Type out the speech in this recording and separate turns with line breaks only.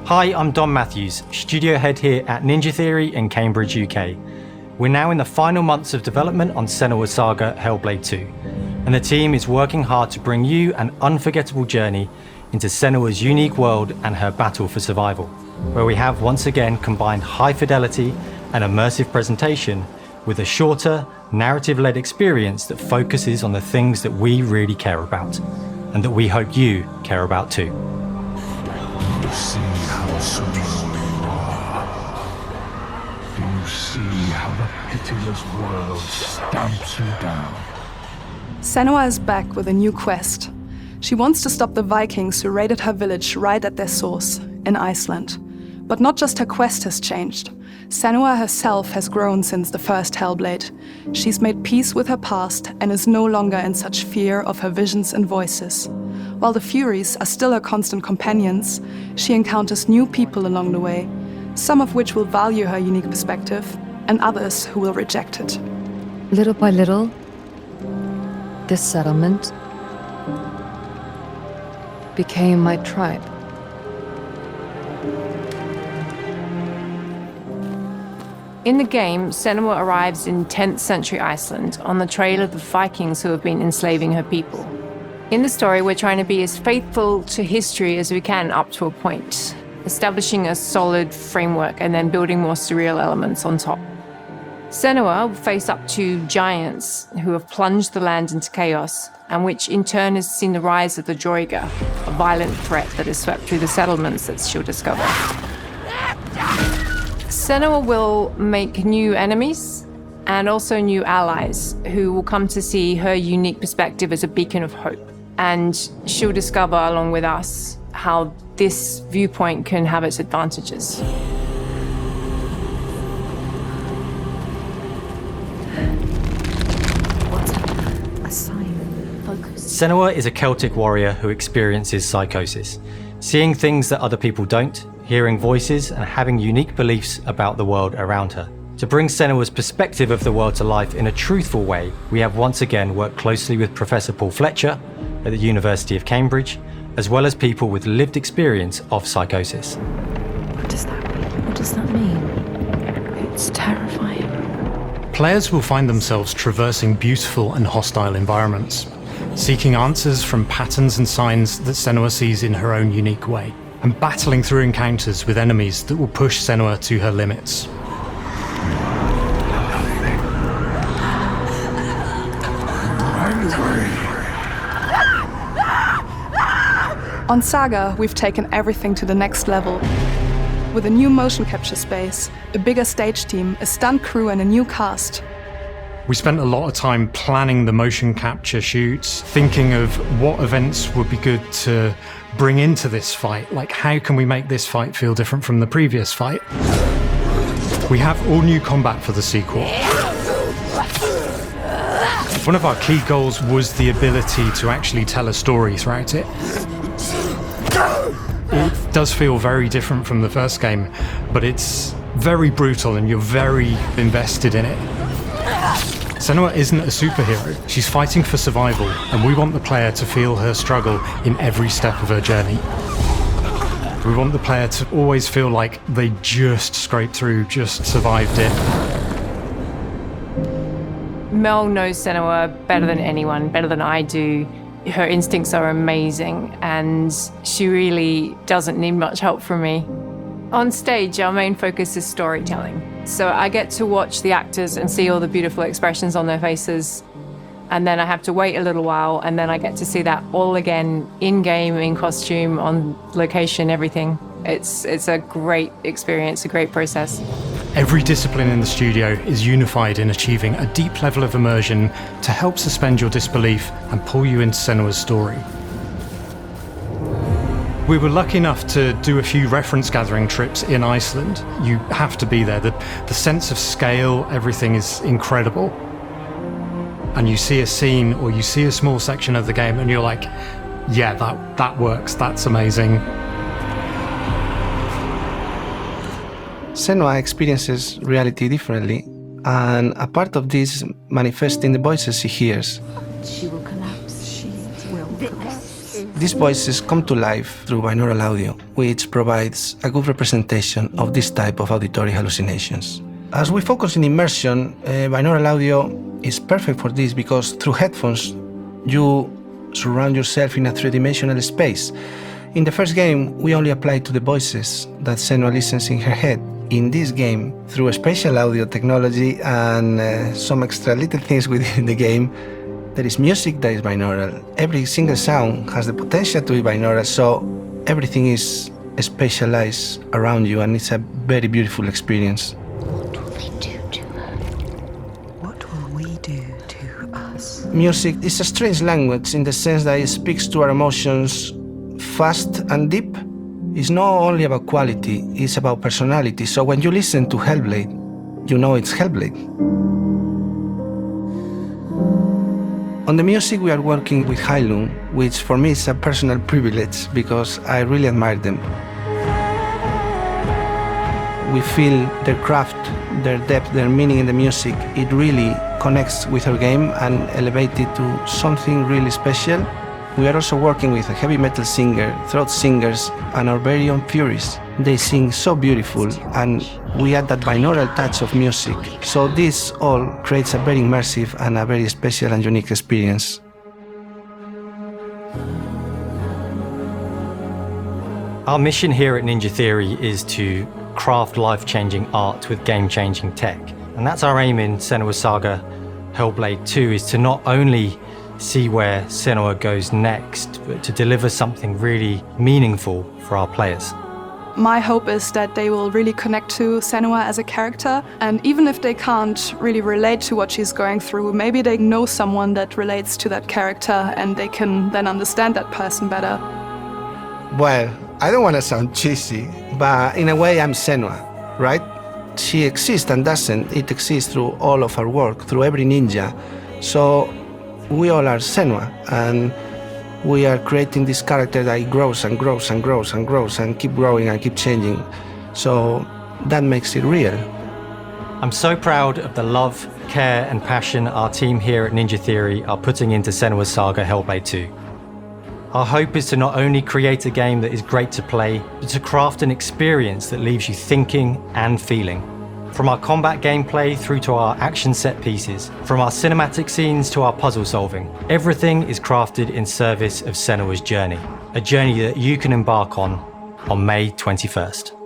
Hi, I'm Dom Matthews, studio head here at Ninja Theory in Cambridge, UK. We're now in the final months of development on Senua's Saga Hellblade 2, and the team is working hard to bring you an unforgettable journey into Senua's unique world and her battle for survival, where we have once again combined high fidelity and immersive presentation with a shorter, narrative-led experience that focuses on the things that we really care about, and that we hope you care about too.
You see how strong you are. Do you see how the pitiless world stamps you down?
Senua is back with a new quest. She wants to stop the Vikings who raided her village right at their source, in Iceland. But not just her quest has changed. Senua herself has grown since the first Hellblade. She's made peace with her past and is no longer in such fear of her visions and voices. While the Furies are still her constant companions, she encounters new people along the way, some of which will value her unique perspective, and others who will reject it.
Little by little, this settlement became my tribe.
In the game, Senua arrives in 10th century Iceland on the trail of the Vikings who have been enslaving her people. In the story, we're trying to be as faithful to history as we can up to a point, establishing a solid framework and then building more surreal elements on top. Senua will face up to giants who have plunged the land into chaos, and which in turn has seen the rise of the Droiga, a violent threat that has swept through the settlements that she'll discover. Senua will make new enemies and also new allies who will come to see her unique perspective as a beacon of hope. And she'll discover, along with us, how this viewpoint can have its advantages.
A sign. Focus.
Senua is a Celtic warrior who experiences psychosis, seeing things that other people don't, hearing voices and having unique beliefs about the world around her. To bring Senua's perspective of the world to life in a truthful way, we have once again worked closely with Professor Paul Fletcher at the University of Cambridge, as well as people with lived experience of psychosis.
What does that mean? What does that mean? It's terrifying.
Players will find themselves traversing beautiful and hostile environments, seeking answers from patterns and signs that Senua sees in her own unique way, and battling through encounters with enemies that will push Senua to her limits.
On Saga, we've taken everything to the next level. With a new motion capture space, a bigger stage team, a stunt crew and a new cast.
We spent a lot of time planning the motion capture shoots, thinking of what events would be good to bring into this fight. Like, how can we make this fight feel different from the previous fight? We have all new combat for the sequel. One of our key goals was the ability to actually tell a story throughout it. It does feel very different from the first game, but it's very brutal and you're very invested in it. Senua isn't a superhero, she's fighting for survival, and we want the player to feel her struggle in every step of her journey. We want the player to always feel like they just scraped through, just survived it.
Mel knows Senua better than anyone, better than I do. Her instincts are amazing, and she really doesn't need much help from me. On stage, our main focus is storytelling. So I get to watch the actors and see all the beautiful expressions on their faces, and then I have to wait a little while, and then I get to see that all again, in-game, in costume, on location, everything. It's a great experience, a great process.
Every discipline in the studio is unified in achieving a deep level of immersion to help suspend your disbelief and pull you into Senua's story. We were lucky enough to do a few reference gathering trips in Iceland. You have to be there. The sense of scale, everything is incredible. And you see a scene or you see a small section of the game and you're like, yeah, that works, that's amazing.
Senua experiences reality differently, and a part of this manifests in the voices she hears.
She will collapse. She will collapse.
These voices come to life through binaural audio, which provides a good representation of this type of auditory hallucinations. As we focus in immersion, binaural audio is perfect for this because through headphones, you surround yourself in a three-dimensional space. In the first game, we only applied to the voices that Senua listens in her head. In this game, through spatial audio technology and some extra little things within the game, there is music that is binaural. Every single sound has the potential to be binaural, so everything is spatialized around you, and it's a very beautiful experience.
What will they do to her? What will we do to us?
Music is a strange language in the sense that it speaks to our emotions fast and deep. It's not only about quality, it's about personality. So when you listen to Hellblade, you know it's Hellblade. On the music, we are working with Heilung, which for me is a personal privilege because I really admire them. We feel their craft, their depth, their meaning in the music. It really connects with our game and elevates it to something really special. We are also working with a heavy metal singer, throat singers, and our very own Furies. They sing so beautiful, and we add that binaural touch of music. So this all creates a very immersive and a very special and unique experience.
Our mission here at Ninja Theory is to craft life-changing art with game-changing tech. And that's our aim in Senua Saga Hellblade 2, is to not only see where Senua goes next, but to deliver something really meaningful for our players.
My hope is that they will really connect to Senua as a character, and even if they can't really relate to what she's going through, maybe they know someone that relates to that character and they can then understand that person better.
Well, I don't want to sound cheesy, but in a way I'm Senua, right? She exists and doesn't. It exists through all of our work, through every ninja. So we all are Senua, and we are creating this character that grows and grows and grows and grows and keep growing and keep changing. So that makes it real.
I'm so proud of the love, care and passion our team here at Ninja Theory are putting into Senua Saga Hellblade 2. Our hope is to not only create a game that is great to play, but to craft an experience that leaves you thinking and feeling. From our combat gameplay through to our action set pieces, from our cinematic scenes to our puzzle solving, everything is crafted in service of Senua's journey, a journey that you can embark on May 21st.